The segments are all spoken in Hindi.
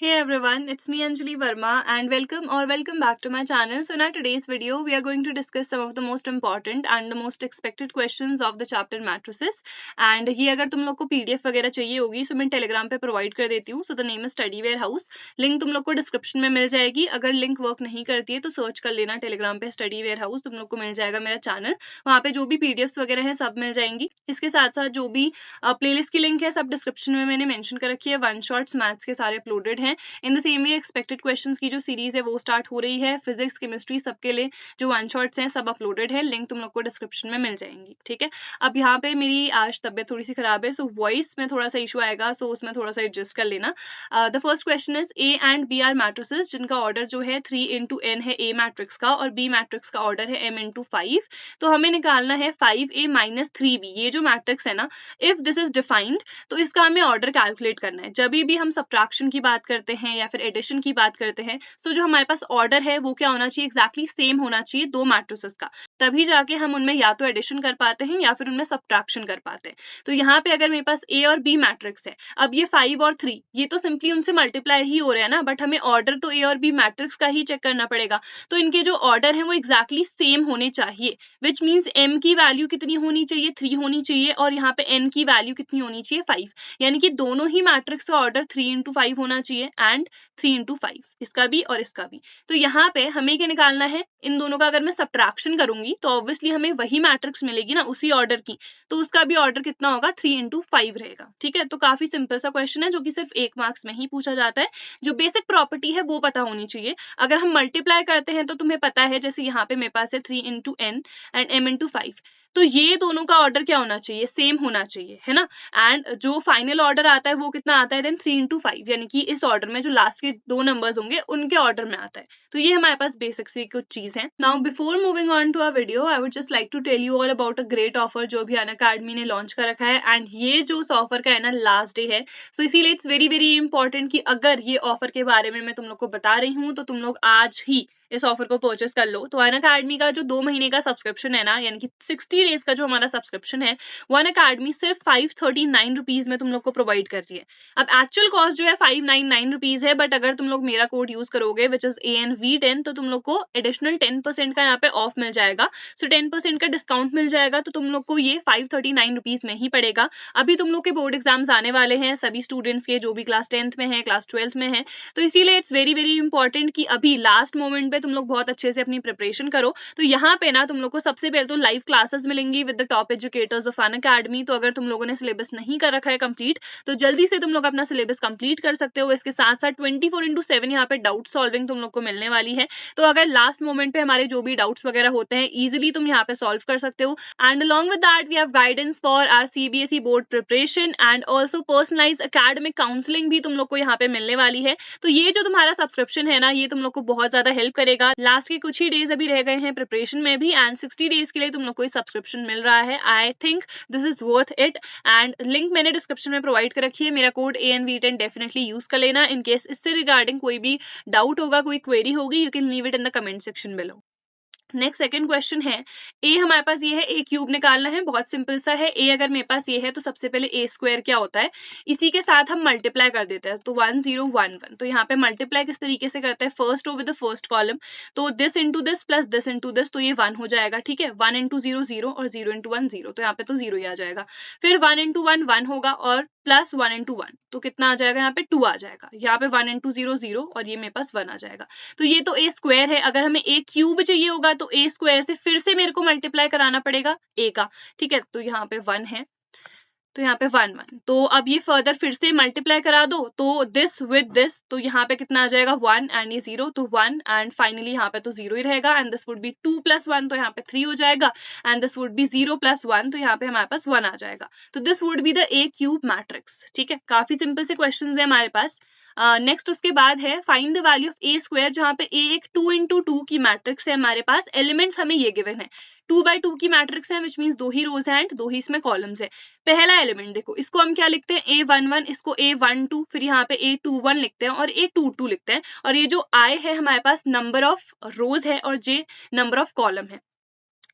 Hey everyone, it's me Anjali Verma and welcome back to my channel. So in our today's video, we are going to discuss some of the most important and the most expected questions of the chapter matrices. And ये अगर तुम लोग को PDF वगैरह चाहिए होगी तो मैं टेलीग्राम पे प्रोवाइड कर देती हूँ. So the name is Study Ware House. Link तुम लोग को डिस्क्रिप्शन में मिल जाएगी. अगर लिंक वर्क नहीं करती है तो सर्च कर लेना टेलीग्राम पे Study Ware House. तुम लोग को मिल जाएगा मेरा चैनल. वहाँ पे जो भी PDFs वगैरह है सब मिल जाएंगी. इसके साथ साथ जो भी प्लेलिस्ट की लिंक है सब डिस्क्रिप्शन में मैंने मेंशन कर रखी है. वन शॉट्स मैथ्स के सारे अपलोडेड हैं. In the same way expected questions की जो सीरीज है वो स्टार्ट हो रही है. फिजिक्स केमिस्ट्री सबके लिए जो वन शॉट्स हैं सब अपलोडेड है. लिंक तुम लोग को डिस्क्रिप्शन में मिल जाएंगी. ठीक है. अब यहाँ पे मेरी आज तबियत थोड़ी सी खराब है सो वॉइस में थोड़ा सा इशू आएगा सो उसमें थोड़ा सा एडजस्ट कर लेना. The first question is A and B are matrices जिनका ऑर्डर जो है 3 into n है ए मैट्रिक्स का और बी मैट्रिक्स का ऑर्डर है m into 5. तो हमें निकालना है 5a minus 3b. ये जो मैट्रिक्स है ना, इफ दिस इज डिफाइंड तो इसका हमें ऑर्डर कैलकुलेट करना है. जब भी हम सब्ट्रैक्शन की बात करते हैं या फिर एडिशन की बात करते हैं तो जो हमारे पास ऑर्डर है वो क्या होना चाहिए, एग्जैक्टली सेम होना चाहिए दो मैट्रिसेस का. तभी जाके हम उनमें या तो एडिशन कर पाते हैं या फिर उनमें सब्ट्रैक्शन कर पाते हैं. तो यहाँ पे अगर मेरे पास ए और बी मैट्रिक्स है, अब ये 5 और 3 ये तो सिंपली उनसे मल्टीप्लाई ही हो रहे हैं ना, बट हमें ऑर्डर तो ए और बी मैट्रिक्स का ही चेक करना पड़ेगा. तो इनके जो ऑर्डर है वो एग्जैक्टली सेम होने चाहिए, विच मीन्स m की वैल्यू कितनी होनी चाहिए, 3 होनी चाहिए और यहाँ पे n की वैल्यू कितनी होनी चाहिए, 5. यानी कि दोनों ही मैट्रिक्स का ऑर्डर 3 into 5 होना चाहिए एंड 3 into 5, इसका भी और इसका भी. तो यहाँ पे हमें क्या निकालना है, इन दोनों का अगर मैं सब्ट्रैक्शन करूंगी तो ऑब्वियसली हमें वही मैट्रिक्स मिलेगी ना उसी ऑर्डर की, तो उसका भी ऑर्डर कितना होगा, 3 into 5 रहेगा. ठीक है. तो काफी सिंपल सा क्वेश्चन है जो कि सिर्फ 1 मार्क्स में ही पूछा जाता है. जो बेसिक प्रॉपर्टी है वो पता होनी चाहिए. अगर हम मल्टीप्लाई करते हैं तो तुम्हें पता है, जैसे यहाँ पे मेरे पास है 3 into n and m into 5, तो ये दोनों का ऑर्डर क्या होना चाहिए, सेम होना चाहिए, है ना. एंड जो फाइनल ऑर्डर आता है वो कितना आता है, देन 3 into 5, यानी कि इस ऑर्डर में जो लास्ट के दो नंबर्स होंगे उनके ऑर्डर में आता है. तो ये हमारे पास बेसिक सी कुछ चीज है. Now before moving on to our video I would just like to tell you all about a great offer जो भी अनअकैडमी ने लॉन्च कर रखा है. एंड ये जो उस ऑफर का है ना, लास्ट डे है. सो इसीलिए इट्स वेरी वेरी इंपॉर्टेंट कि अगर ये ऑफर के बारे में मैं तुम लोग को बता रही हूँ तो तुम लोग आज ही इस ऑफर को परचेस कर लो. तो अनअकैडमी का जो 2 महीने का सब्सक्रिप्शन है ना, यानी कि 60 डेज का जो हमारा सब्सक्रिप्शन है वो अनअकैडमी सिर्फ 539 रुपीज में तुम लोग को प्रोवाइड कर रही है. अब एक्चुअल कॉस्ट जो है 599 रुपीज है, बट अगर तुम लोग मेरा कोड यूज करोगे विच इज ANV10 तो तुम लोग को एडिशनल 10% का यहाँ पे ऑफ मिल जाएगा. सो 10% का डिस्काउंट मिल जाएगा तो तुम लोग को ये 539 रुपीज में ही पड़ेगा. अभी तुम लोग के बोर्ड एग्जाम्स आने वाले हैं सभी स्टूडेंट्स के, जो भी क्लास 10th में है, क्लास 12th में है. तो इसीलिए इट्स वेरी वेरी इंपॉर्टेंट कि अभी लास्ट मोमेंट पे तुम लोग बहुत अच्छे से अपनी प्रिपरेशन करो. तो यहाँ पे ना तुम लोग को सबसे पहले तो लाइव क्लासेस मिलेंगी with the top educators of Unacademy. तो अगर तुम लोगों ने सिलेबस नहीं कर रखा है कंप्लीट तो जल्दी से तुम लोग अपना सिलेबस कंप्लीट कर सकते हो. इसके साथ साथ 24/7 यहाँ पे डाउट सॉल्विंग तुम लोग को मिलने वाली है. तो अगर लास्ट मोमेंट पे हमारे जो भी डाउट्स वगैरह होते हैं इजिली तुम यहाँ पे सॉल्व कर सकते हो. And along with that we have guidance for our CBSE board preparation and also personalise academic counselling भी तुम लोग को यहाँ पे मिलने वाली है. तो ये जो तुम्हारा सब्सक्रिप्शन है ना, ये तुम लोग को बहुत ज्यादा हेल्प करेगा. लास्ट के कुछ ही डेज अभी रह गए हैं प्रिपरेशन में भी एंड 60 डेज के लिए तुम लोग को सब्सक्रिप्शन मिल रहा है. आई think this is worth it and link मैंने डिस्क्रिप्शन में प्रोवाइड कर रखी है. मेरा कोड ANV10 डेफिनेटली यूज कर लेना. इन केस इससे रिगार्डिंग कोई भी डाउट होगा, कोई क्वेरी होगी, you can leave it in the comment section below. Next second question है, ए हमारे पास ये है, ए क्यूब निकालना है. बहुत सिंपल सा है. ए अगर मेरे पास ये है तो सबसे पहले ए स्क्वायर क्या होता है, इसी के साथ हम मल्टीप्लाई कर देते हैं. तो 1 0 1 1. तो यहाँ पे मल्टीप्लाई किस तरीके से करते हैं, first row with the first column. तो this into this plus this into this, तो ये 1 हो जाएगा. ठीक है. 1 into 0 0 और 0 into 1 0, तो यहाँ पे तो 0 ही आ जाएगा. फिर 1 into 1 1 होगा और प्लस 1 into 1, तो कितना आ जाएगा, यहाँ पे 2 आ जाएगा. यहाँ पे 1 into 0 0 और ये मेरे पास 1 आ जाएगा. तो ये तो ए स्क्वायर है. अगर हमें ए क्यूब चाहिए होगा तो ए स्क्वायर से फिर से मेरे को मल्टीप्लाई कराना पड़ेगा ए का. ठीक है. तो यहाँ पे 1 है तो यहाँ पे 1 1. तो अब ये फर्दर फिर से मल्टीप्लाई करा दो, तो दिस विद दिस, तो यहाँ पे कितना आ जाएगा 1 एंड ये 0, तो 1 एंड फाइनली यहाँ पे तो 0 ही रहेगा. एंड दिस वुड बी 2 + 1, तो यहाँ पे 3 हो जाएगा. एंड दिस वुड बी 0 + 1, तो यहाँ पे हमारे पास 1 आ जाएगा. तो this would be the A cube matrix. ठीक है. काफी सिंपल से क्वेश्चन है हमारे पास. नेक्स्ट उसके बाद है find the value of A square, जहाँ पे ए एक 2 into 2 की मैट्रिक्स है हमारे पास. एलिमेंट्स हमें ये गिवन है, 2 by 2 की मैट्रिक्स है, विच मीन्स 2 ही रोज है एंड 2 ही इसमें कॉलम्स है. पहला एलिमेंट देखो, इसको हम क्या लिखते हैं, A11, इसको A12, फिर यहाँ पे A21 लिखते हैं और A22 लिखते हैं. और ये जो I है हमारे पास नंबर ऑफ रोज है और J नंबर ऑफ कॉलम है.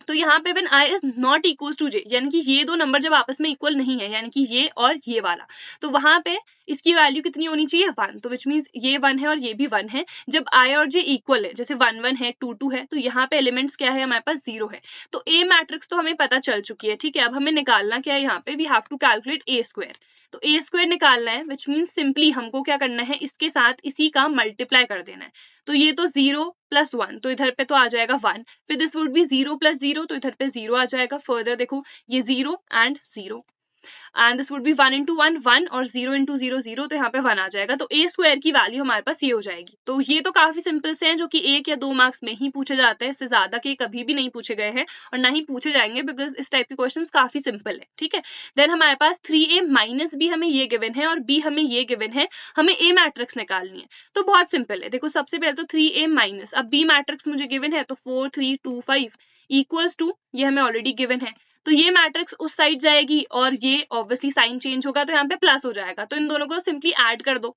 तो यहाँ पे when i is not equal to j, यानी कि ये दो नंबर जब आपस में इक्वल नहीं है, यानी कि ये और ये वाला, तो वहां पे इसकी वैल्यू कितनी होनी चाहिए 1, तो विच मीन्स ये 1 है और ये भी 1 है। जब i और j इक्वल है, जैसे 1 1 है 2 2 है, तो यहाँ पे एलिमेंट्स क्या है हमारे पास 0 है। तो A मैट्रिक्स तो हमें पता चल चुकी है, ठीक है। अब हमें निकालना क्या है यहाँ पे, we have to calculate A square. तो A स्क्वायर निकालना है, विच मीन्स सिंपली हमको क्या करना है, इसके साथ इसी का मल्टीप्लाई कर देना है। तो ये तो 0 + 1, तो इधर पे तो आ जाएगा 1, फिर दिस वुड बी 0 + 0, तो इधर पे 0 आ जाएगा। फर्दर देखो ये 0 and 0, and this would B 1 × 1 1 और 0 × 0 0, तो यहाँ पे 1 आ जाएगा। तो A स्क्वायर की वैल्यू हमारे पास ये हो जाएगी। तो ये तो काफी सिंपल से हैं, जो कि 1 या 2 मार्क्स में ही पूछे जाते हैं, इससे ज्यादा के कभी भी नहीं पूछे गए हैं और ना ही पूछे जाएंगे, बिकॉज इस टाइप के क्वेश्चंस काफी सिंपल है, ठीक है। देन हमारे पास 3A - B हमें ये गिवन है और B हमें ये गिवन है, हमें A मैट्रिक्स निकालनी है। तो बहुत सिंपल है, देखो सबसे पहले तो 3A- अब B मैट्रिक्स मुझे गिवन है, तो 4 3 2 5 इक्वल्स टू, ये हमें ऑलरेडी गिवन है, तो ये मैट्रिक्स उस साइड जाएगी और ये ऑब्वियसली साइन चेंज होगा, तो यहाँ पे प्लस हो जाएगा। तो इन दोनों को सिंपली ऐड कर दो,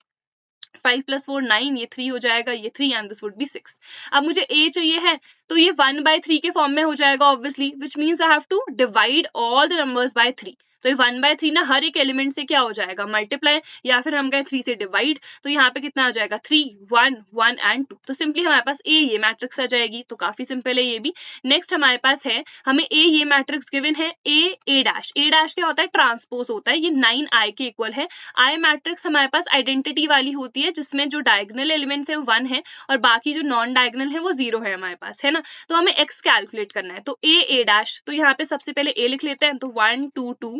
5 + 4 9, ये 3 हो जाएगा, ये 3 एंड दिस वुड बी 6। अब मुझे A चाहिए है, तो ये 1/3 के फॉर्म में हो जाएगा obviously, which means I have to divide all the numbers by 3। तो ये 1/3 ना हर एक एलिमेंट से क्या हो जाएगा, मल्टीप्लाई, या फिर हम कहें 3 से डिवाइड। तो यहाँ पे कितना आ जाएगा 3 1 1 एंड 2, तो सिंपली हमारे पास A ये मैट्रिक्स आ जाएगी। तो काफी सिंपल है ये भी। नेक्स्ट हमारे पास है, हमें A ये मैट्रिक्स गिवन है, A डैश क्या होता है, ट्रांसपोज होता है, ये 9i के इक्वल है। I मैट्रिक्स हमारे पास आइडेंटिटी वाली होती है, जिसमें जो डायगोनल एलिमेंट्स है वो 1 है और बाकी जो नॉन डायगोनल है वो 0 है हमारे पास, है ना। तो हमें x कैलकुलेट करना है, तो A डैश, तो यहाँ पे सबसे पहले A लिख लेते हैं, तो 1 2 2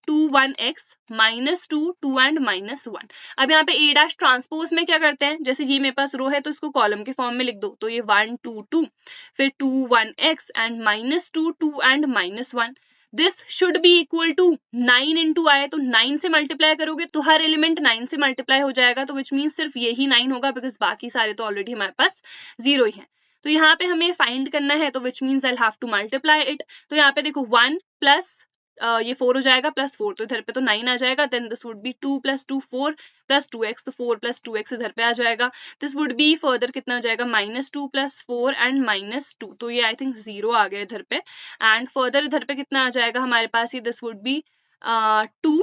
2 1x -2 2 एंड -1। अब यहाँ पे A डैश ट्रांसपोज में क्या करते हैं, जैसे ये मेरे पास रो है तो इसको कॉलम के फॉर्म में लिख दो, तो ये 1 2 2 फिर 2 1x and -2 2 and -1। This should be equal to 9 × i, तो 9 से मल्टीप्लाई करोगे तो हर एलिमेंट 9 से मल्टीप्लाई हो जाएगा, तो विच मीन्स सिर्फ यही 9 होगा, बिकॉज बाकी सारे तो ऑलरेडी हमारे पास 0 ही है। तो यहाँ पे हमें फाइंड करना है, तो विच means I have to multiply it. तो यहाँ पे देखो 1 प्लस ये 4 हो जाएगा +4, तो इधर पे तो 9 आ जाएगा। Then this would B 2 + 2 4 + 2x, तो 4 + 2x इधर पे आ जाएगा। दिस वुड बी फर्दर कितना हो जाएगा, -2 + 4 एंड -2, तो ये आई थिंक 0 आ गया इधर पे। एंड फर्दर इधर पे कितना आ जाएगा हमारे पास, ये this would B 2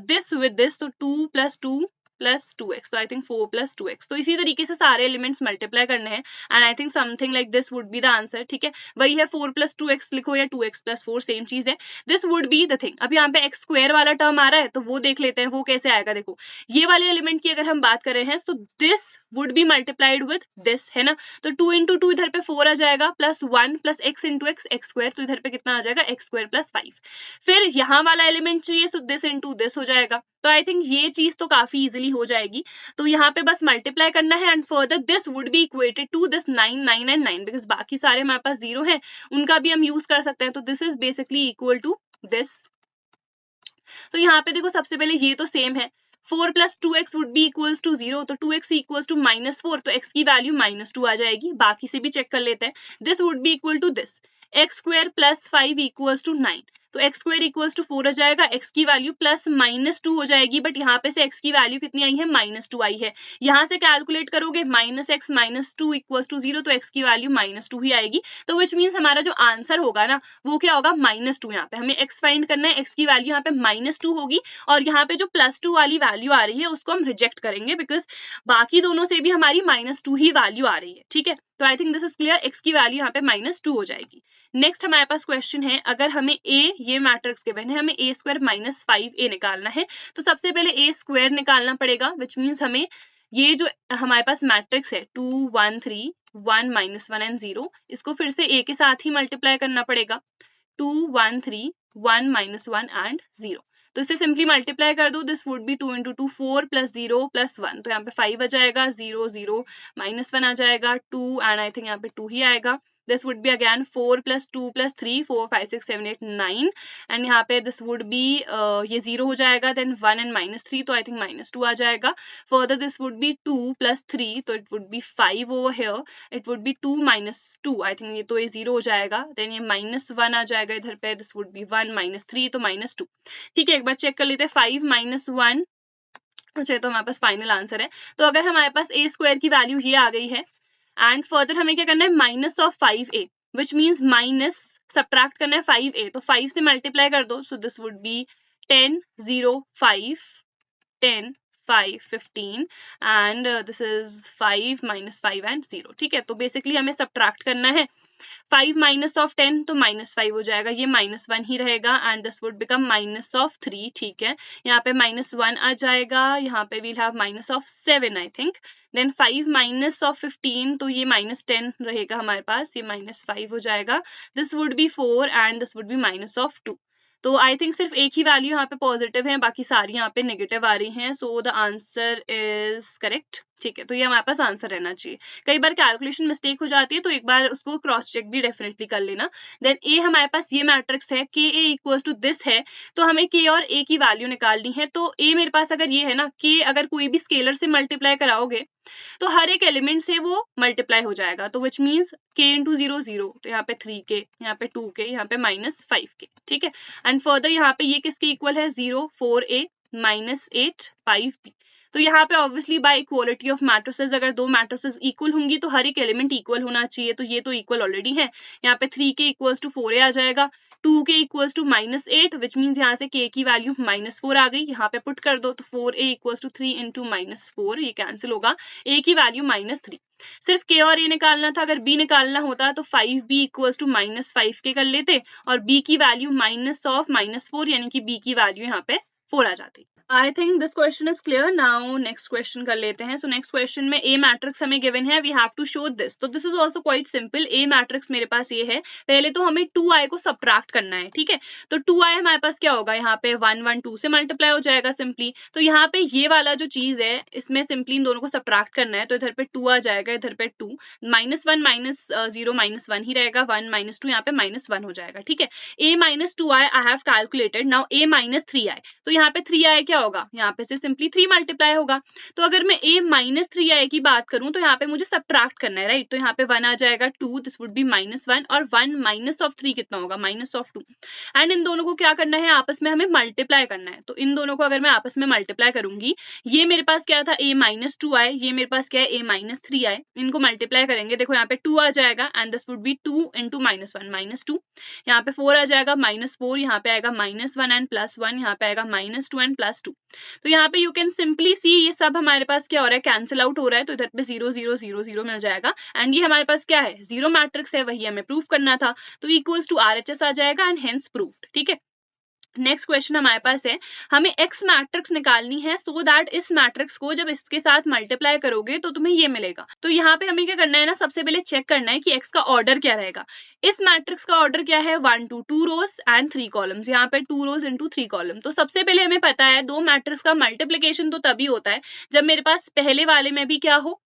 this with this, तो 2 + 2 + 2x, तो आई थिंक 4 + 2x। तो इसी तरीके से सारे एलिमेंट्स मल्टीप्लाई करने हैं, and I think something like this would be the answer, ठीक है। वही है 4 + 2x लिखो या 2x + 4, सेम चीज है। This would be the thing. अब यहाँ पे x स्क्वायर वाला टर्म आ रहा है, तो वो देख लेते हैं वो कैसे आएगा। देखो ये वाले एलिमेंट की अगर हम बात कर रहे हैं, तो this would B multiplied with this, है ना। तो 2 × 2 इधर पे 4 आ जाएगा, +1 + x × x स्क्वायर, तो इधर पे कितना आ जाएगा, x² + 5। फिर यहाँ वाला एलिमेंट चाहिए, सो दिस × दिस हो जाएगा। तो आई थिंक ये चीज तो काफी इजीली हो जाएगी। तो यहाँ पे बस मल्टीप्लाई करना है, and further this would be equated to this 9 9 and 9, because बाकी सारे हमारे पास 0 है, उनका भी हम यूज कर सकते हैं। तो this is basically equal to this. तो यहाँ पे देखो सबसे पहले ये तो सेम है, 4 + 2x would be equals to 0, तो 2x इक्वल्स टू -4, तो x की वैल्यू -2 आ जाएगी। बाकी से भी चेक कर लेते हैं। This would be equal to this, x² + 5 equals to 9, तो x² इक्वल्स टू 4 आ जाएगा, x की वैल्यू +-2 हो जाएगी, बट यहाँ पे से x की वैल्यू कितनी आई है, -2 आई है। यहाँ से कैलकुलेट करोगे -x -2 इक्वल्स टू 0, तो x की वैल्यू -2 ही आएगी। तो विच मीन्स हमारा जो आंसर होगा ना, वो क्या होगा, -2। यहाँ पे हमें x फाइंड करना है, x की वैल्यू यहाँ पे -2 होगी, और यहाँ पे जो +2 वाली वैल्यू आ रही है उसको हम रिजेक्ट करेंगे, बिकॉज बाकी दोनों से भी हमारी -2 ही वैल्यू आ रही है, ठीक है। तो I think this is clear, x की वैल्यू यहाँ पे -2 हो जाएगी। नेक्स्ट हमारे पास क्वेश्चन है, अगर हमें A ये मैट्रिक्स गिवन है, हमें A² - 5A निकालना है, तो सबसे पहले A² निकालना पड़ेगा, विच मीन्स हमें ये जो हमारे पास मैट्रिक्स है 2 1 3 1 -1 एंड 0, इसको फिर से A के साथ ही मल्टीप्लाई करना पड़ेगा, 2 1 3 1 -1 एंड 0। तो इसे सिंपली मल्टीप्लाई कर दो, दिस वुड बी 2 × 2 4 + 0 + 1, तो यहाँ पे 5 आ जाएगा, 0 0 -1 आ जाएगा, 2 एंड आई थिंक यहाँ पे 2 ही आएगा। This would be again 4 + 2 + 3 4 5 6 7 8 9, and यहाँ पे दिस वुड बी ये 0 हो जाएगा, देन 1 एंड -3, तो आई थिंक -2 आ जाएगा। फर्दर दिस वुड बी 2 + 3, तो it would be 5 over here, it would be 2 - 2, I think ये तो ये 0 हो जाएगा, देन ये -1 आ जाएगा इधर पे, दिस वुड बी 1 -3, तो -2। ठीक है, एक बार चेक कर लेते हैं, 5 - 1, अच्छा तो हमारे पास फाइनल आंसर है। तो अगर हमारे पास A² की वैल्यू ये आ गई है, एंड फर्दर हमें क्या करना है, -5A, विच मीन्स सब्ट्रैक्ट करना है 5a, तो 5 से मल्टीप्लाई कर दो, सो this would B 10 0 5 10 5 15 and this is 5 minus 5 and 0। ठीक है, तो बेसिकली हमें सब्ट्रैक्ट करना है 5 माइनस ऑफ 10, तो -5 हो जाएगा, ये -1 ही रहेगा एंड दिस वुड बिकम -3। ठीक है, यहाँ पे -1 आ जाएगा, यहाँ पे we'll have -7 I think, then 5 minus of 15, तो ये -10 रहेगा हमारे पास, ये -5 हो जाएगा, this would B 4 and this would B -2। तो आई थिंक सिर्फ एक ही वैल्यू यहाँ पे पॉजिटिव है, बाकी सारी यहाँ पे नेगेटिव आ रही हैं, so the answer is correct. ठीक है, तो ये हमारे पास आंसर रहना चाहिए। कई बार कैलकुलेशन मिस्टेक हो जाती है, तो एक बार उसको क्रॉस चेक भी डेफिनेटली कर लेना। देन ए हमारे पास ये मैट्रिक्स है, के ए इक्वल्स टू दिस है, तो हमें के और ए की वैल्यू निकालनी है। तो ए मेरे पास अगर ये है ना, के अगर कोई भी स्केलर से मल्टीप्लाई कराओगे तो हर एक एलिमेंट से वो मल्टीप्लाई हो जाएगा, तो विच मीन्स के इंटू 0 0, तो यहाँ पे 3k, यहाँ पे 2k, यहाँ पे -5k। ठीक है, एंड फर्दर यहाँ पे ये किसके इक्वल है, 0 4a -8 5b। तो यहाँ पे obviously by equality of matrices, अगर दो मैट्रिसेस इक्वल होंगी तो हर एक एलिमेंट इक्वल होना चाहिए, तो ये तो इक्वल ऑलरेडी है। यहाँ पे 3k इक्वल्स टू 4a आ जाएगा, 2k equals to -8, which means यहाँ से k की वैल्यू -4 आ गई, यहाँ पे पुट कर दो, तो 4a इक्वल्स टू 3 इंटू -4, ये कैंसिल होगा, a की वैल्यू -3। सिर्फ k और a निकालना था, अगर b निकालना होता तो 5b इक्वल्स टू -5k कर लेते और b की वैल्यू -4 यानी कि b की वैल्यू यहाँ पे 4 आ जाती। I think this question is clear. Now next question कर लेते हैं। So next question में A matrix हमें given है, we have to show this. तो this is also quite simple. A matrix मेरे पास ये है, पहले तो हमें 2i को subtract करना है, ठीक है। तो 2i हमारे पास क्या होगा, यहाँ पे 1 1 2 से मल्टीप्लाई हो जाएगा सिंपली। तो यहाँ पे ये वाला जो चीज है, इसमें सिंपली इन दोनों को subtract करना है, तो इधर पे 2 आ जाएगा, इधर पे 2, -1 -0 -1 ही रहेगा, 1 -2 यहाँ पे -1 हो जाएगा, ठीक है। A - 2i I have calculated. Now A - 3i, तो यहाँ पे 3i क्या होगा, यहाँ पे से सिंपली 3 मल्टीप्लाई होगा। तो अगर मैं a - 3i की बात करूं तो यहाँ पे मुझे सब्ट्रैक्ट करना है, राइट। तो यहाँ पे 1 आ जाएगा, 2, दिस वुड बी -1, और 1 -3 कितना होगा, -2। एंड इन दोनों को क्या करना है, आपस में हमें मल्टीप्लाई करना है। तो इन दोनों को अगर मैं आपस में मल्टीप्लाई करूंगी, ये मेरे पास क्या था, a - 2i, ये मेरे पास क्या है, a - 3i, इनको मल्टीप्लाई करेंगे, देखो यहाँ पे 2 आ जाएगा and this would B 2 into -1 -2, यहाँ पे 4 आ जाएगा, -4, यहाँ पे आएगा -1 एंड +1, यहाँ पे आएगा -2 एंड +2। तो यहाँ पे यू कैन सिंपली सी ये सब हमारे पास क्या हो रहा है, कैंसिल आउट हो रहा है, तो इधर पे 0 0 0 0 मिल जाएगा एंड ये हमारे पास क्या है, जीरो मैट्रिक्स है, वही हमें प्रूफ करना था, तो इक्वल्स टू RHS आ जाएगा एंड हेंस प्रूव्ड। ठीक है, नेक्स्ट क्वेश्चन हमारे पास है, हमें एक्स मैट्रिक्स निकालनी है, सो दैट इस मैट्रिक्स को जब इसके साथ मल्टीप्लाई करोगे तो तुम्हें ये मिलेगा। तो यहाँ पे हमें क्या करना है ना, सबसे पहले चेक करना है कि एक्स का ऑर्डर क्या रहेगा। इस मैट्रिक्स का ऑर्डर क्या है, 1 2 2 रोज एंड 3 कॉलम्स, यहाँ पे 2 रोज इंटू 3 कॉलम। तो सबसे पहले हमें पता है दो मैट्रिक्स का मल्टीप्लीकेशन तो तभी होता है जब मेरे पास पहले वाले में भी क्या हो,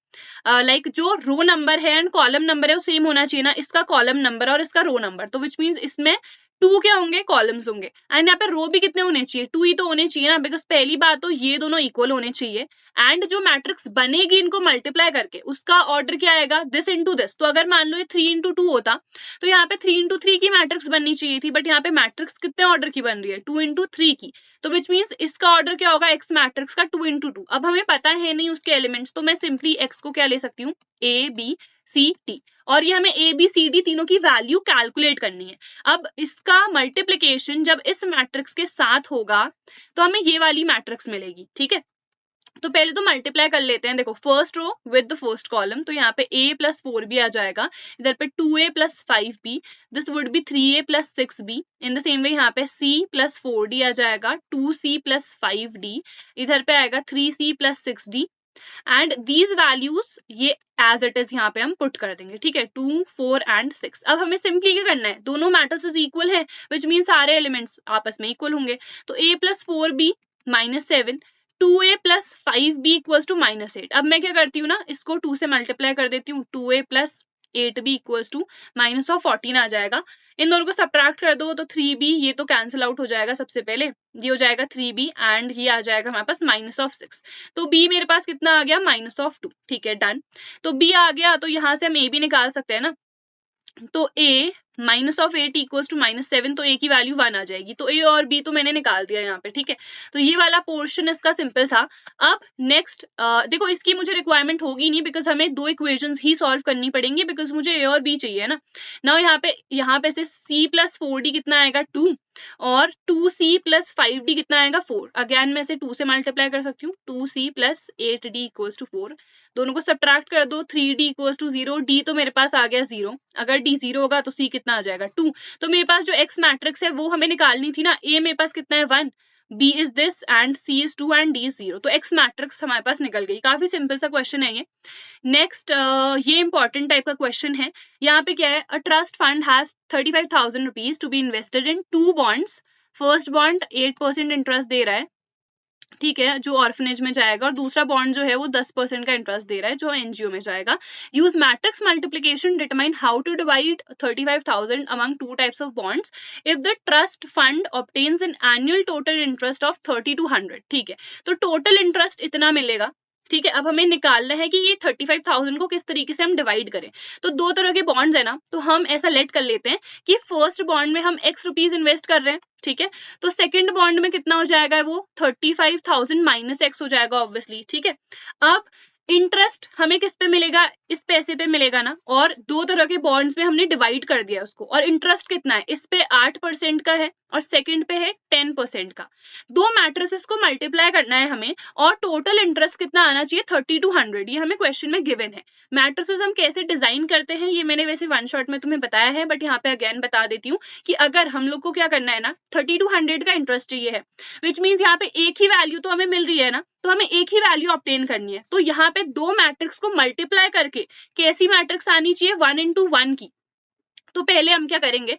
लाइक जो रो नंबर है एंड कॉलम नंबर है वो सेम होना चाहिए ना, इसका कॉलम नंबर और इसका रो नंबर, तो विच मीन्स इसमें 2 क्या होंगे, कॉलम्स होंगे, एंड यहाँ पे रो भी कितने होने चाहिए, 2 ही तो होने चाहिए ना, बिकॉज पहली बात तो ये दोनों इक्वल होने चाहिए एंड जो मैट्रिक्स बनेगी इनको मल्टीप्लाई करके उसका ऑर्डर क्या आएगा, दिस इंटू दिस। तो अगर मान लो ये 3 इंटू 2 होता तो यहाँ पे 3 इंटू 3 की मैट्रिक्स बननी चाहिए थी, बट यहाँ पे मैट्रिक्स कितने ऑर्डर की बन रही है, 2 इंटू 3 की, तो विच मीन्स इसका ऑर्डर क्या होगा, एक्स मैट्रिक्स का 2 इंटू 2। अब हमें पता है नहीं उसके एलिमेंट्स, तो मैं सिंपली एक्स को क्या ले सकती हूँ, ABCD, और ये हमें ABCD तीनों की वैल्यू कैलकुलेट करनी है। अब इसका मल्टीप्लिकेशन जब इस मैट्रिक्स के साथ होगा तो हमें ये वाली मैट्रिक्स मिलेगी, ठीक है। तो पहले तो मल्टीप्लाई कर लेते हैं, देखो first row with the first column, तो यहाँ पे a + 4b आ जाएगा, इधर पे 2a + 5b, this would B 3a + 6b। In the same way यहाँ पे c + 4d आ जाएगा, 2c + 5d, इधर पे आएगा 3c + 6d and these values ये एज इट इज यहाँ पे हम पुट कर देंगे, ठीक है, 2 4 एंड 6। अब हमें सिंपली क्या करना है, दोनों मैट्रिसेस इक्वल है, विच मीन सारे एलिमेंट्स आपस में इक्वल होंगे, तो a + 4b -7, 2a + 5b equals to -8। अब मैं क्या करती हूँ ना, इसको 2 से मल्टीप्लाई कर देती हूँ, 2a + 8b इक्वल्स टू -14 आ जाएगा। इन दोनों को सब्ट्रैक्ट कर दो तो 3b, ये तो कैंसिल आउट हो जाएगा, सबसे पहले ये हो जाएगा 3b एंड ये आ जाएगा हमारे पास -6। तो b मेरे पास कितना आ गया, -2, ठीक है, डन। तो b आ गया, तो यहाँ से हम a भी निकाल सकते हैं ना, तो a minus of 8 equals to -7, तो ए की वैल्यू 1 आ जाएगी। तो ए और बी तो मैंने निकाल दिया यहाँ पे, ठीक है। तो ये वाला पोर्शन इसका सिंपल था। अब नेक्स्ट देखो, इसकी मुझे रिक्वायरमेंट होगी नहीं बिकॉज हमें दो इक्वेशंस ही सॉल्व करनी पड़ेंगी बिकॉज मुझे ए और बी चाहिए ना। नाउ यहाँ पे से c प्लस 4d कितना आएगा 2, और 2c प्लस 5d कितना आएगा 4। अगेन मैं इसे 2 से मल्टीप्लाई कर सकती हूँ, 2c plus 8d equals to 4। दोनों को सब्ट्रैक्ट कर दो, 3d इक्वल्स टू 0, d तो मेरे पास आ गया 0। अगर d 0 होगा तो c कितना आ जाएगा 2। तो मेरे पास जो x मैट्रिक्स है वो हमें निकालनी थी ना। a मेरे पास कितना है 1, b is this and c is 2 and d is 0। तो x मैट्रिक्स हमारे पास निकल गई। काफी सिंपल सा क्वेश्चन है ये। नेक्स्ट ये इंपॉर्टेंट टाइप का क्वेश्चन है। यहाँ पे क्या है, a trust fund has 35,000 rupees to be invested in 2 bonds. First bond 8% interest दे रहा है, ठीक है, जो ऑर्फनेज में जाएगा, और दूसरा बॉन्ड जो है वो 10% का इंटरेस्ट दे रहा है जो एनजीओ में जाएगा। Use matrix multiplication determine how to divide 35,000 among 2 types of bonds if the trust fund obtains an annual total interest of 30 to 100। ठीक है, तो टोटल इंटरेस्ट इतना मिलेगा, ठीक है। अब हमें निकालना है कि ये 35,000 को किस तरीके से हम डिवाइड करें। तो दो तरह के बॉन्ड्स है ना, तो हम ऐसा लेट कर लेते हैं कि फर्स्ट बॉन्ड में हम x रुपीज इन्वेस्ट कर रहे हैं, ठीक है। तो सेकंड बॉन्ड में कितना हो जाएगा, वो 35,000 माइनस x हो जाएगा ऑब्वियसली, ठीक है। अब इंटरेस्ट हमें किस पे मिलेगा, इस पैसे पे मिलेगा ना, और दो तरह के बॉन्ड्स में हमने डिवाइड कर दिया उसको, और इंटरेस्ट कितना है, इस पे 8% का है और सेकंड पे है 10% का। दो मैट्रिसेस को मल्टीप्लाई करना है हमें, और टोटल इंटरेस्ट कितना आना चाहिए 30 to 100, ये हमें क्वेश्चन में गिवन है। मैट्रिसेस हम कैसे डिजाइन करते हैं ये मैंने वैसे वन शॉट में तुम्हें बताया है, बट यहाँ पे अगेन बता देती हूँ कि अगर हम लोग को क्या करना है ना, 30 to 100 का इंटरेस्ट चाहिए है, विच मीन्स यहाँ पे एक ही वैल्यू तो हमें मिल रही है ना, तो हमें एक ही वैल्यू ऑब्टेन करनी है। तो यहाँ पे दो मैट्रिक्स को मल्टीप्लाई करके कैसी मैट्रिक्स आनी चाहिए, 1 into 1 की। तो पहले हम क्या करेंगे,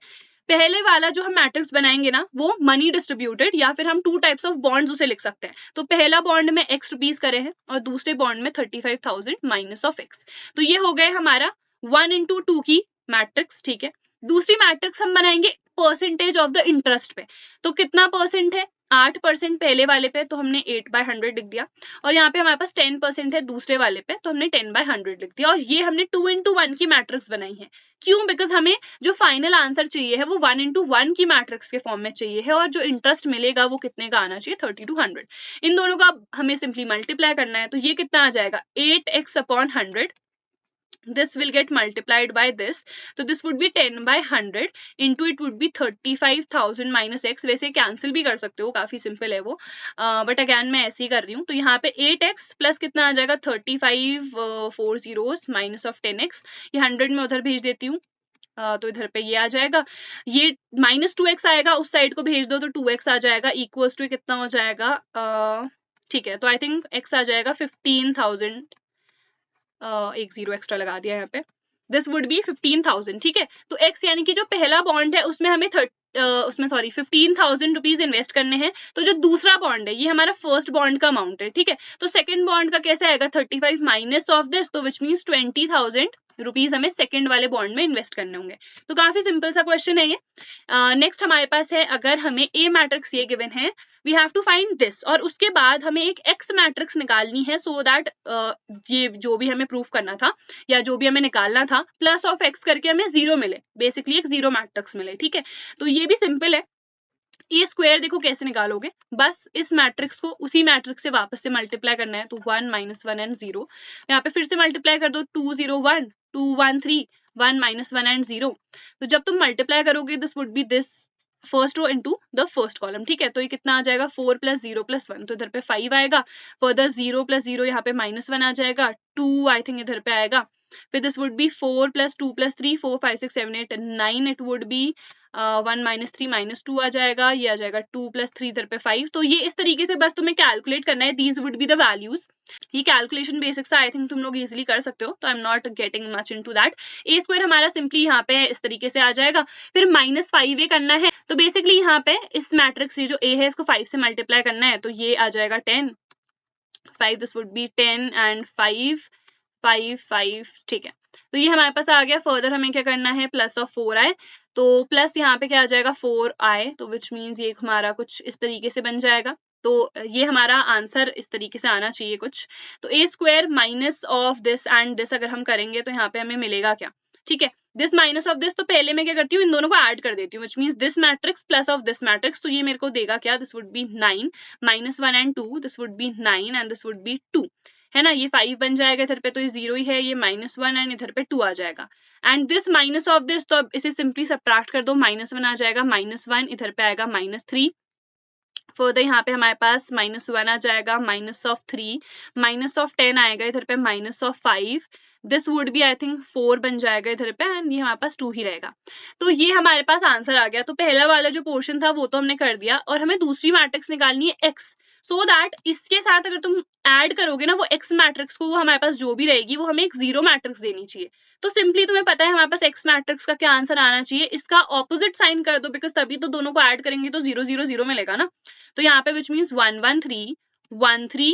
पहले वाला जो हम मैट्रिक्स बनाएंगे ना, वो मनी डिस्ट्रीब्यूटेड, या फिर हम 2 टाइप्स ऑफ बॉन्ड्स उसे लिख सकते हैं। तो पहला बॉन्ड में x रुपीज करे हैं और दूसरे बॉन्ड में 35,000 माइनस ऑफ x। तो ये हो गए हमारा 1 into 2 की मैट्रिक्स, ठीक है। दूसरी मैट्रिक्स हम बनाएंगे परसेंटेज ऑफ द इंटरेस्ट पे। तो कितना परसेंट है, 8% पहले वाले पे, तो हमने 8/100 लिख दिया, और यहाँ पे हमारे पास 10% है दूसरे वाले पे, तो हमने 10/100 लिख दिया। और ये हमने 2 into 1 की मैट्रिक्स बनाई है। क्यों, बिकॉज हमें जो फाइनल आंसर चाहिए है वो 1 into 1 की मैट्रिक्स के फॉर्म में चाहिए है, और जो इंटरेस्ट मिलेगा वो कितने का आना चाहिए, 30 to 100। इन दोनों का हमें सिंपली मल्टीप्लाई करना है। तो ये कितना आ जाएगा, 8x/100, this will get multiplied by this, so this would be 10/100 into it would be 35,000 minus x। वैसे कैंसिल भी कर सकते हो, काफी सिंपल है वो, बट अगेन मैं ऐसे ही कर रही हूँ। तो यहाँ पे 8x प्लस कितना आ जाएगा, 35 4 zeros माइनस ऑफ 10x, ये 100 में उधर भेज देती हूँ, तो इधर पे ये आ जाएगा, ये -2x आएगा, उस साइड को भेज दो तो 2x आ जाएगा, इक्वल्स टू कितना हो जाएगा, ठीक है। तो आई थिंक x आ जाएगा 15,000, एक 0 एक्स्ट्रा लगा दिया यहाँ पे, दिस वुड बी 15,000, ठीक है। तो x यानी कि जो पहला बॉन्ड है उसमें हमें 15,000 रुपीज इन्वेस्ट करने हैं। तो जो दूसरा बॉन्ड है ये हमारा फर्स्ट बॉन्ड का अमाउंट है, ठीक है। तो सेकंड बॉन्ड का कैसे आएगा, 35 माइनस ऑफ दिस, तो विच मीन्स 20,000 रुपीज हमें सेकंड वाले बॉन्ड में इन्वेस्ट करने होंगे। तो काफी सिंपल सा क्वेश्चन है ये। नेक्स्ट हमारे पास है, अगर हमें ए मैट्रिक्स ये गिवन है, we have to find this, और उसके बाद हमें एक एक्स मैट्रिक्स निकालनी है, सो दैट ये जो भी हमें प्रूफ करना था या जो भी हमें निकालना था, प्लस ऑफ एक्स करके हमें 0 मिले, बेसिकली एक 0 मैट्रिक्स मिले, ठीक है। तो ये भी सिंपल है। ए स्क्वायर देखो कैसे निकालोगे, बस इस मैट्रिक्स को उसी मैट्रिक्स से वापस से मल्टीप्लाई करना है। तो 1 - 1 एंड 0, यहाँ पे फिर से मल्टीप्लाई कर दो, 2 0 1 2 1 3 1 - 1 एंड 0। तो जब तुम मल्टीप्लाई करोगे this would be this first row into the first column, ठीक है। तो ये कितना आ जाएगा, 4 + 0 + 1, तो इधर पे 5 आएगा, फर्दर 0 + 0 यहाँ पे -1 आ जाएगा, 2 आई थिंक इधर पे आएगा, फिर this would B 4 + 2 + 3 4 5 6 7 8 9, it would be 1 - 3 - 2 आ जाएगा, ये आ जाएगा 2 + 3 इधर पे 5। तो ये इस तरीके से बस तुम्हें कैलकुलेट करना है, these would be the values. ये कैलकुलेशन बेसिक्स आई थिंक तुम लोग इजीली कर सकते हो, तो I am not getting much into that. A square हमारा सिंपली यहाँ पे इस तरीके से आ जाएगा, फिर -5 करना है। तो बेसिकली यहाँ पे इस मैट्रिक्स ये जो ए है इसको 5 से मल्टीप्लाई करना है, तो ये आ जाएगा 10 5, दिस वुड बी 10 एंड 5 5 5, ठीक है। तो ये हमारे पास आ गया। फर्दर हमें क्या करना है, प्लस ऑफ 4 आए, तो प्लस यहाँ पे क्या आ जाएगा 4 आए, तो विच मीन्स ये हमारा कुछ इस तरीके से बन जाएगा। तो ये हमारा आंसर इस तरीके से आना चाहिए कुछ। तो A square minus of this and this अगर हम करेंगे तो यहाँ पे हमें मिलेगा क्या, ठीक है। दिस माइनस ऑफ दिस, तो पहले मैं क्या करती हूँ, इन दोनों को ऐड कर देती हूँ, which means this matrix plus of this matrix, तो ये मेरे को देगा क्या, this would B 9 -1 and 2, this would B 9 and this would B 2, है ना, ये 5 बन जाएगा इधर पे, तो ये 0 ही है, ये -1 एंड इधर पे 2 आ जाएगा, and this minus of this, तो अब इसे सिंपली सब्ट्रैक्ट कर दो, -1 आ जाएगा, -1 इधर पे आएगा -3, फर्दर यहाँ पे हमारे पास -1 आ जाएगा, -3, -10 आएगा इधर पे, -5, this would be I think 4 बन जाएगा इधर पे, एंड ये हमारे पास 2 ही रहेगा। तो ये हमारे पास आंसर आ गया। तो पहला वाला जो पोर्शन था वो तो हमने कर दिया, और हमें दूसरी मैट्रिक्स निकालनी है x, सो दैट इसके साथ अगर तुम ऐड करोगे ना वो x मैट्रिक्स को, वो हमारे पास जो भी रहेगी वो हमें एक जीरो मैट्रिक्स देनी चाहिए। तो सिंपली तुम्हें पता है हमारे पास x मैट्रिक्स का क्या आंसर आना चाहिए, इसका ऑपोजिट साइन कर दो, बिकॉज तभी तो दोनों को ऐड करेंगे तो 0 0 0 मिलेगा ना। तो यहाँ पे विच मीन्स 1 1 3 1 3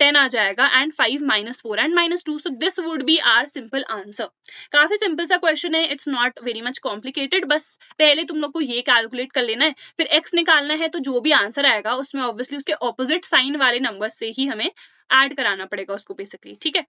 10 आ जाएगा, and 5 -4 and -2, so this would be our simple answer. काफी सिंपल सा क्वेश्चन है, it's not very much complicated, बस पहले तुम लोग को ये कैलकुलेट कर लेना है, फिर x निकालना है, तो जो भी आंसर आएगा उसमें ऑब्वियसली उसके ऑपोजिट साइन वाले नंबर से ही हमें ऐड कराना पड़ेगा उसको बेसिकली, ठीक है।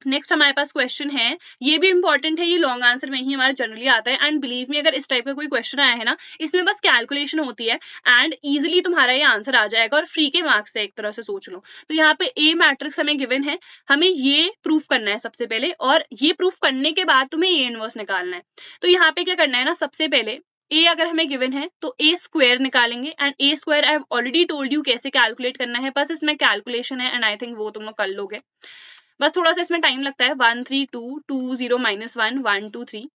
नेक्स्ट हमारे पास क्वेश्चन है, ये भी इंपॉर्टेंट है, ये लॉन्ग आंसर में ही हमारा जनरली आता है, एंड बिलीव मी अगर इस टाइप का कोई क्वेश्चन आया है ना, इसमें बस कैलकुलेशन होती है एंड इजीली तुम्हारा ये आंसर आ जाएगा, और फ्री के मार्क्स है, एक तरह से सोच लो। तो यहाँ पे ए मैट्रिक्स हमें गिवन है, हमें ये प्रूफ करना है सबसे पहले, और ये प्रूफ करने के बाद तुम्हें ए इनवर्स निकालना है। तो यहाँ पे क्या करना है ना, सबसे पहले a अगर हमें गिवन है तो a स्क्वायर निकालेंगे, and a square I have already told you कैसे कैलकुलेट करना है, बस इसमें कैलकुलेशन है, एंड आई थिंक वो तुम लोग कर लोगे, बस थोड़ा सा इसमें टाइम लगता है। 1 3 2 2 0 -1 1 2 3,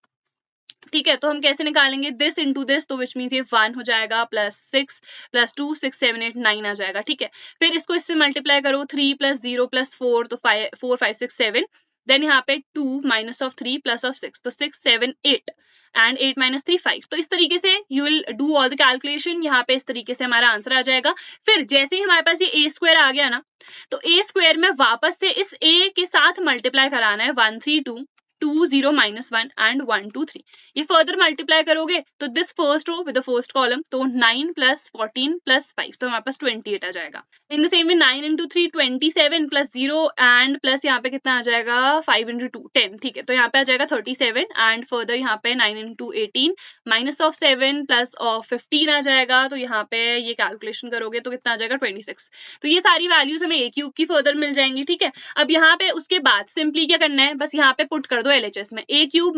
ठीक है। तो हम कैसे निकालेंगे, दिस इंटू दिस, तो विच मीन्स ये 1 हो जाएगा, +6 +2 6 7 8 9 आ जाएगा, ठीक है। फिर इसको इससे मल्टीप्लाई करो, 3 + 0 + 4, तो 4 5 6 7, देन यहाँ पे 2 -3 +6, तो 6 7 8 एंड 8 - 3 5। तो इस तरीके से you will do all the calculation, यहाँ पे इस तरीके से हमारा आंसर आ जाएगा। फिर जैसे ही हमारे पास ये a स्क्वायर आ गया ना, तो a स्क्वायर में वापस से इस a के साथ मल्टीप्लाई कराना है, 1 3 2 2 0 -1 एंड 1 2 3। ये फर्दर मल्टीप्लाई करोगे तो this first row with the first column, तो 9 + 14 + 5, तो हमारे पास 28 आ जाएगा। In the same way 9 × 3 27 + 0 and plus यहाँ पे कितना आ जाएगा, 5 × 2 10, ठीक है। तो यहाँ पे आ जाएगा 37, एंड फर्दर यहाँ पे 9 × 18 -7 + 15 आ जाएगा। तो यहाँ पे ये कैलकुलेशन करोगे तो कितना आ जाएगा, 26। तो ये सारी वैल्यूज हमें a³ की फर्दर मिल जाएंगी, ठीक है। अब यहाँ पे उसके बाद सिंपली क्या करना है, बस यहाँ पे पुट कर दो LHS में, a³ -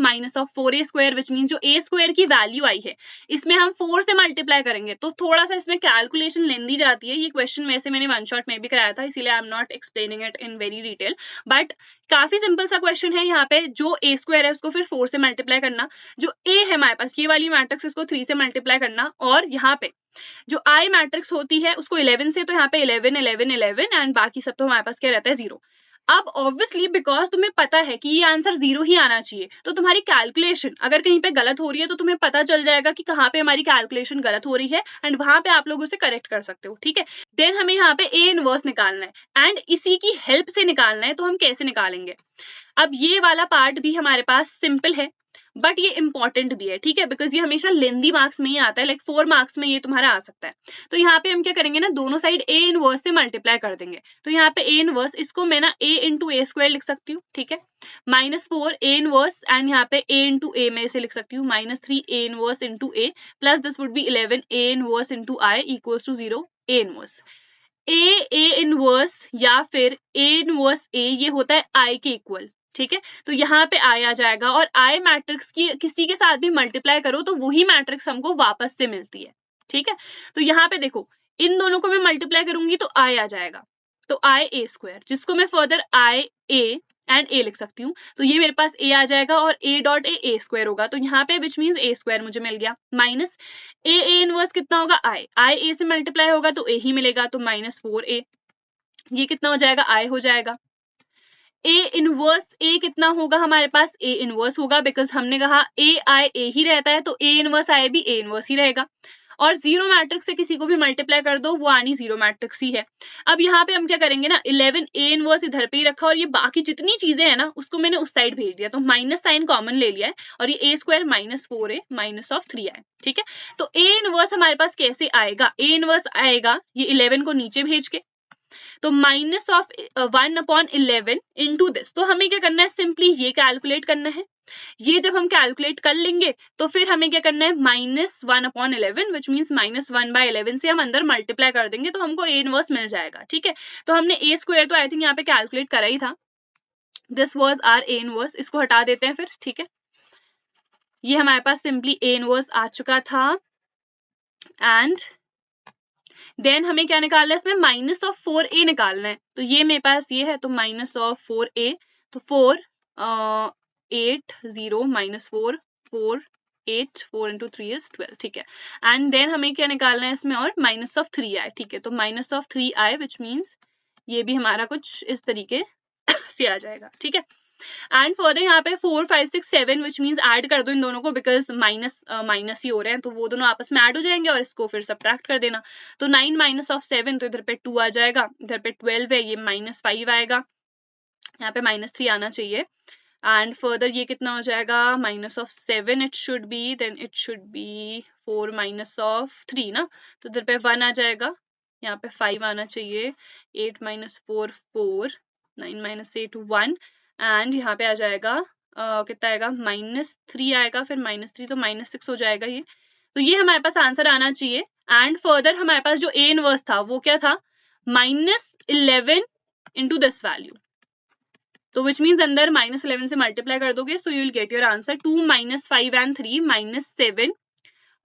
4a² विच मीन जो a² की वैल्यू आई है इसमें हम 4 से मल्टीप्लाई करेंगे, तो थोड़ा सा इसमें कैलकुलेशन लेंदी जाती है। ये क्वेश्चन वैसे मैंने वन शॉट में भी कराया था, इसीलिए I am not explaining it in very detail, but काफी सिंपल सा क्वेश्चन है। यहाँ पे जो a² है उसको फिर 4 से मल्टीप्लाई करना, जो a है हमारे पास ये वाली मैट्रिक्स इसको 3 से मल्टीप्लाई करना, और यहाँ पे जो I मैट्रिक्स होती है उसको 11 से, तो यहाँ पे 11 11 11 एंड बाकी सब तो हमारे पास क्या रहता है, 0। अब ऑब्वियसली बिकॉज तुम्हें पता है कि ये आंसर 0 ही आना चाहिए, तो तुम्हारी कैलकुलेशन अगर कहीं पे गलत हो रही है तो तुम्हें पता चल जाएगा कि कहाँ पे हमारी कैलकुलेशन गलत हो रही है, एंड वहां पे आप लोग उसे करेक्ट कर सकते हो, ठीक है। देन हमें यहाँ पे a इनवर्स निकालना है, एंड इसी की हेल्प से निकालना है। तो हम कैसे निकालेंगे, अब ये वाला पार्ट भी हमारे पास सिंपल है, बट ये इंपॉर्टेंट भी है, ठीक है, बिकॉज ये हमेशा लेंदी मार्क्स में ही आता है, लाइक 4 मार्क्स में ये तुम्हारा आ सकता है। तो यहाँ पे हम क्या करेंगे ना, दोनों साइड a इनवर्स से मल्टीप्लाई कर देंगे। तो यहाँ पे a इनवर्स, इसको मैं ना a × a² लिख सकती हूँ, ठीक है, -4 a इनवर्स, एंड यहाँ पे a × a में इसे लिख सकती हूँ, -3 a inverse × a, plus this would B 11 a inverse × I = 0 a inverse. a inverse या फिर a इनवर्स a, ये होता है I के इक्वल, ठीक है। तो यहाँ पे I आ जाएगा, और I मैट्रिक्स की किसी के साथ भी मल्टीप्लाई करो तो वही मैट्रिक्स हमको वापस से मिलती है, ठीक है। तो यहाँ पे देखो, इन दोनों को मैं मल्टीप्लाई करूंगी तो I आ जाएगा, तो IA², जिसको मैं फर्दर IA एंड a लिख सकती हूँ। तो ये मेरे पास a आ जाएगा, और a.a² होगा, तो यहाँ पे विच मीन्स a² मुझे मिल गया, माइनस a इनवर्स कितना होगा, I a से मल्टीप्लाई होगा तो a ही मिलेगा, तो -4a, ये कितना हो जाएगा, I हो जाएगा। a इनवर्स a कितना होगा हमारे पास, a इनवर्स होगा, बिकॉज हमने कहा a ही रहता है, तो a इनवर्स I भी a इनवर्स ही रहेगा। और 0 मैट्रिक्स से किसी को भी मल्टीप्लाई कर दो, वो आनी 0 मैट्रिक्स ही है। अब यहाँ पे हम क्या करेंगे ना, 11 a इनवर्स इधर पे ही रखा, और ये बाकी जितनी चीजें हैं ना उसको मैंने उस साइड भेज दिया, तो माइनस साइन कॉमन ले लिया है, और ये a² -4a -3 ठीक है। तो a इनवर्स हमारे पास कैसे आएगा, a इनवर्स आएगा ये 11 को नीचे भेज के, तो माइनस ऑफ 1/11 इंटू दिस, तो हमें क्या करना है, सिंपली ये कैलकुलेट करना है। ये जब हम कैलकुलेट कर लेंगे तो फिर हमें क्या करना है, -1/11 विच मीन्स -1/11 से हम अंदर मल्टीप्लाई कर देंगे तो हमको ए इनवर्स मिल जाएगा। ठीक है, तो हमने ए स्क्वायर तो आई थिंक यहाँ पे कैलकुलेट करा ही था, this was our A inverse, इसको हटा देते हैं फिर। ठीक है, ये हमारे पास सिंपली ए इनवर्स आ चुका था। एंड देन हमें क्या निकालना है, इसमें -4a निकालना है। तो ये मेरे पास ये है, तो -4a, तो 4 8 0 -4 4 8 4 into 3 is 12। ठीक है, एंड देन हमें क्या निकालना है इसमें, और -3i। ठीक है, तो -3i विच मीन्स ये भी हमारा कुछ इस तरीके से आ जाएगा। ठीक है, एंड फर्दर यहाँ पे 4 5 6 7 विच मीन्स ऐड कर दो इन दोनों को, बिकॉज माइनस ही हो रहे हैं, तो वो दोनों आपस में ऐड हो जाएंगे और इसको फिर सबट्रैक्ट कर देना। तो 9 -7, तो इधर पे 2 आ जाएगा, इधर पे 12 है, ये -5 आएगा, यहाँ पे -3 आना चाहिए। एंड फर्दर ये कितना हो जाएगा, -7 it should be, then it should be 4 -3 ना, तो इधर पे 1 आ जाएगा, यहाँ पे 5 आना चाहिए, 8 -4 4 9 -8 1, एंड यहाँ पे आ जाएगा कितना आएगा, -3 आएगा, फिर -3 तो -6 हो जाएगा ये। तो ये हमारे पास आंसर आना चाहिए। एंड फर्दर हमारे पास जो ए इनवर्स था वो क्या था, -11 इंटू दिस वैल्यू, तो विच मीन्स अंदर -11 से मल्टीप्लाई कर दोगे, so you will get your answer 2 -5 and 3 -7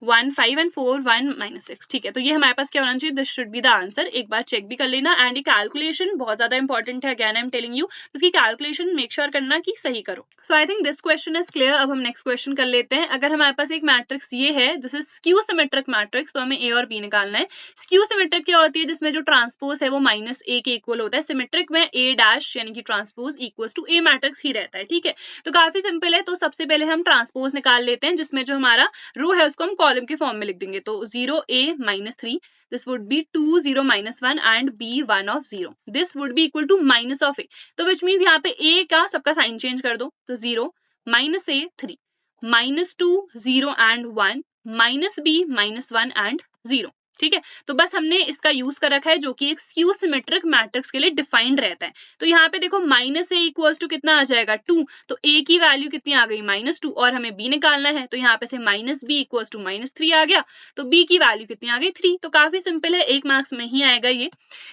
1 5 and 4 1 -6। ठीक है, तो ये हमारे पास क्या होना चाहिए, this should be the answer. एक बार चेक भी कर लेना, एंड ये कैलकुलेशन बहुत ज्यादा इंपॉर्टेंट है, again I am telling you, उसकी कैलकुलेशन मेक श्योर करना कि सही करो। So I think this question is clear. अब हम नेक्स्ट क्वेश्चन कर लेते हैं। अगर हमारे पास एक मैट्रिक्स ये है, this is skew symmetric matrix, तो हमें ए और बी निकालना है। स्क्यू सिमेट्रिक क्या होती है, जिसमें जो ट्रांसपोज है वो -a के इक्वल होता है। सिमेट्रिक में a डैश यानी कि transpose equals to a matrix ही रहता है। ठीक है, तो काफी सिंपल है। तो सबसे पहले हम ट्रांसपोज निकाल लेते हैं, जिसमें जो हमारा रो है उसको हम कॉलम के फॉर्म में लिख देंगे। तो 0a -3, this would be 2 0 -1 and b 1 of 0, this would be equal to minus of a, तो which means यहाँ पे a का सबका साइन चेंज कर दो, तो 0 -a 3 -2 0 and 1 -b -1 and 0। ठीक है, तो बस हमने इसका यूज कर रखा है, जो कि एक स्क्यू सिमेट्रिक मैट्रिक्स के लिए डिफाइंड रहता है। तो यहाँ पे देखो -a इक्वल्स टू कितना आ जाएगा, 2, तो a की वैल्यू कितनी आ गई, -2, और हमें b निकालना है, तो यहाँ पे से -b इक्वल्स टू -3 आ गया, तो b की वैल्यू कितनी आ गई, 3। तो काफी सिंपल है, 1 मार्क्स में ही आएगा ये।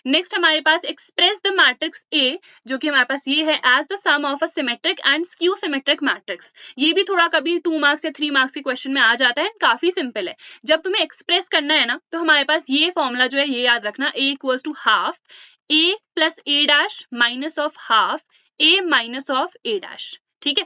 नेक्स्ट हमारे पास एक्सप्रेस द मैट्रिक्स a, जो कि हमारे पास ये है, as the sum of a symmetric and skew symmetric matrix. ये भी थोड़ा कभी 2 मार्क्स या 3 मार्क्स के क्वेश्चन में आ जाता है, काफी सिंपल है। जब तुम्हें एक्सप्रेस करना है ना, तो हमारे पास ये फॉर्मूला जो है ये याद रखना, a equals to half a plus a dash minus of half a minus of a dash. ठीक है,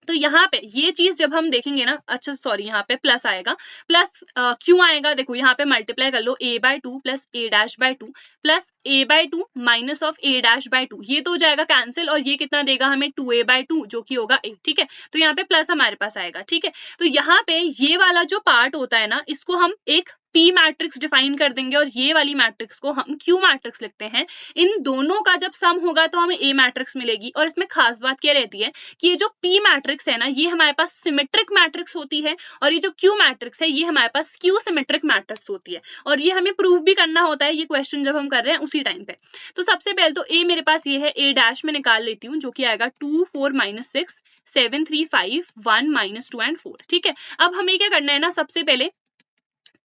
तो यहाँ पे ये चीज जब हम देखेंगे ना, अच्छा सॉरी यहाँ पे प्लस आएगा, प्लस क्यों आएगा, देखो यहाँ पे मल्टीप्लाई कर लो, a/2 plus a dash by 2 plus a/2 minus of a dash by 2, ये तो हो जाएगा कैंसिल, और ये कितना देगा हमें 2a/2 जो कि होगा a। ठीक है, तो यहाँ पे प्लस हमारे पास आएगा। ठीक है, तो यहाँ पे ये वाला जो पार्ट होता है ना, इसको हम एक P मैट्रिक्स डिफाइन कर देंगे, और ये वाली मैट्रिक्स को हम Q मैट्रिक्स लिखते हैं। इन दोनों का जब सम होगा तो हमें A मैट्रिक्स मिलेगी। और इसमें खास बात क्या रहती है कि ये जो P मैट्रिक्स है ना, ये हमारे पास सिमेट्रिक मैट्रिक्स होती है, और ये जो Q मैट्रिक्स है ये हमारे पास स्क्यू सिमेट्रिक मैट्रिक्स होती है, और ये हमें प्रूव भी करना होता है, ये क्वेश्चन जब हम कर रहे हैं उसी टाइम पे। तो सबसे पहले तो A मेरे पास ये है, A डैश में निकाल लेती हूँ, जो कि आएगा 2 4 -6 7 3 5 1 -2 and 4। ठीक है, अब हमें क्या करना है ना, सबसे पहले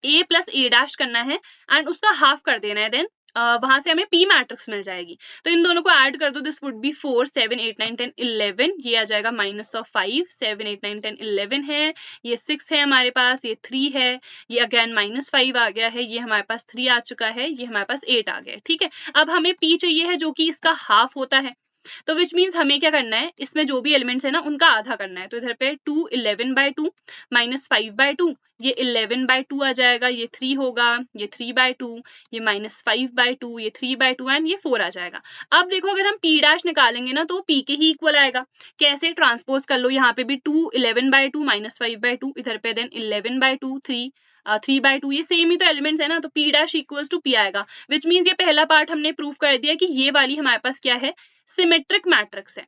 a प्लस a डैश करना है एंड उसका हाफ कर देना है, देन वहां से हमें P मैट्रिक्स मिल जाएगी। तो इन दोनों को ऐड कर दो, दिस वुड बी 4 7 8 9 10 11, ये आ जाएगा -5 7 8 9 10 11 है, ये 6 है हमारे पास, ये 3 है, ये अगेन -5 आ गया है, ये हमारे पास 3 आ चुका है, ये हमारे पास 8 आ गया है। ठीक है, अब हमें P चाहिए है जो कि इसका हाफ होता है, तो विच मीन्स हमें क्या करना है, इसमें जो भी एलिमेंट्स है ना उनका आधा करना है। तो इधर पे 2 11/2 -5/2, ये 11/2 आ जाएगा, ये 3 होगा, ये 3/2, ये -5/2, ये 3/2 एंड ये 4 आ जाएगा। अब देखो अगर हम P डैश निकालेंगे ना, तो P के ही इक्वल आएगा। कैसे, ट्रांसपोज कर लो, यहाँ पे भी 2 11/2 -5/2, इधर पे देन 11/2 3/2, ये सेम ही तो एलिमेंट्स है ना, तो P dash equals to P आएगा, विच मीन्स ये पहला पार्ट हमने प्रूव कर दिया कि ये वाली हमारे पास क्या है, सिमेट्रिक मैट्रिक्स है।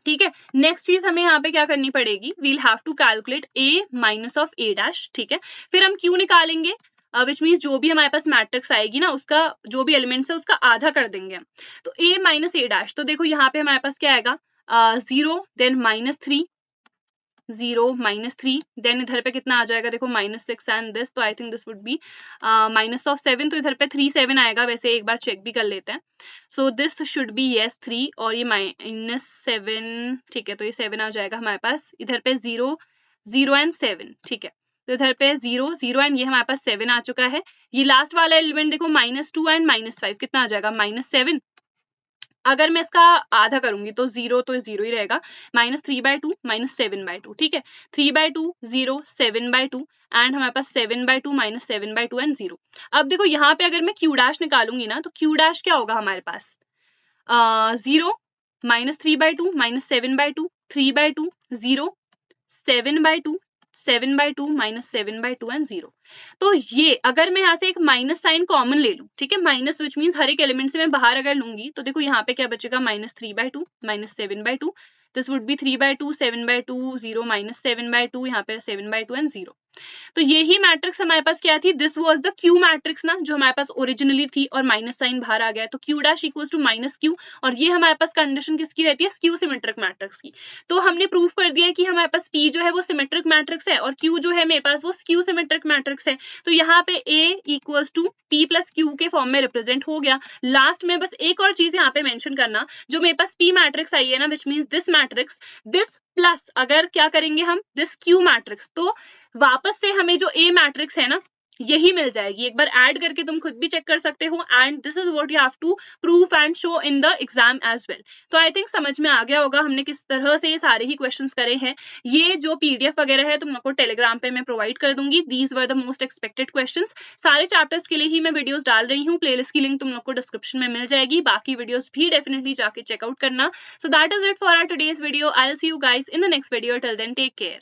ठीक है, नेक्स्ट चीज हमें यहाँ पे क्या करनी पड़ेगी, we'll have to calculate a minus of a dash. ठीक है, फिर हम Q निकालेंगे, विच मीन्स जो भी हमारे पास मैट्रिक्स आएगी ना उसका जो भी एलिमेंट्स है उसका आधा कर देंगे हम। तो a माइनस ए डैश, तो देखो यहाँ पे हमारे पास क्या आएगा 0 देन -3 0 -3 देन इधर पे कितना आ जाएगा देखो -6 एंड दिस, तो I think this would B -7, तो इधर पे 3 7 आएगा, वैसे एक बार चेक भी कर लेते हैं। So this should B yes 3 और ये -7, ठीक है, तो ये 7 आ जाएगा हमारे पास, इधर पे 0 0 एंड 7, ठीक है, तो इधर पे 0 0 एंड ये हमारे पास 7 आ चुका है। ये लास्ट वाला एलिमेंट देखो -2 एंड -5 कितना आ जाएगा -7। अगर मैं इसका आधा करूंगी तो 0 तो 0 ही रहेगा, -3/2 -7/2, ठीक है, 3/2 0 7/2 एंड हमारे पास 7/2 -7/2 एंड 0। अब देखो यहाँ पे अगर मैं क्यू डैश निकालूंगी ना तो क्यू डैश क्या होगा हमारे पास 0 -3/2 -7/2 3/2 0 7/2 7/2 -7/2 एंड 0। तो ये अगर मैं यहाँ से एक माइनस साइन कॉमन ले लूं, ठीक है, माइनस विच मीन्स हर एक एलिमेंट से मैं बाहर अगर लूंगी तो देखो यहाँ पे क्या बचेगा -3/2 -7/2, दिस वुड बी 3/2 7/2 0 -7/2, यहाँ पे 7/2 एंड 0। तो यही मैट्रिक्स हमारे पास क्या थी, this was the Q matrix ना जो हमारे पास ओरिजिनली थी, और माइनस साइन बाहर आ गया तो Q dash equals to -q, और ये हमारे पास कंडीशन किसकी रहती है, स्क्यू सिमेट्रिक मैट्रिक्स की। तो हमने प्रूव कर दिया है कि हमारे पास p जो है वो सिमेट्रिक मैट्रिक्स है और q जो है मेरे पास वो स्क्यू सिमेट्रिक मैट्रिक्स है। तो यहाँ पे a equals to p plus q के फॉर्म में रिप्रेजेंट हो गया। लास्ट में बस एक और चीज यहाँ पे मेंशन करना, जो मेरे पास p मैट्रिक्स आई है ना which means this matrix, this plus अगर क्या करेंगे हम दिस क्यू मैट्रिक्स, तो वापस से हमें जो ए मैट्रिक्स है ना यही मिल जाएगी। एक बार ऐड करके तुम खुद भी चेक कर सकते हो, and this is what you have to prove and show in the exam as well. तो आई थिंक समझ में आ गया होगा हमने किस तरह से ये सारे ही क्वेश्चंस करे हैं। ये जो पीडीएफ वगैरह है तुम लोग को टेलीग्राम पे मैं प्रोवाइड कर दूंगी। These were the most expected questions. सारे चैप्टर्स के लिए ही मैं वीडियोस डाल रही हूँ, प्लेलिस्ट की लिंक तुम लोग को डिस्क्रिप्शन में मिल जाएगी, बाकी वीडियोस भी डेफिनेटली जाके चेकआउट करना। So that is it for our today's video. I will see you guys in the next video. Till then take care.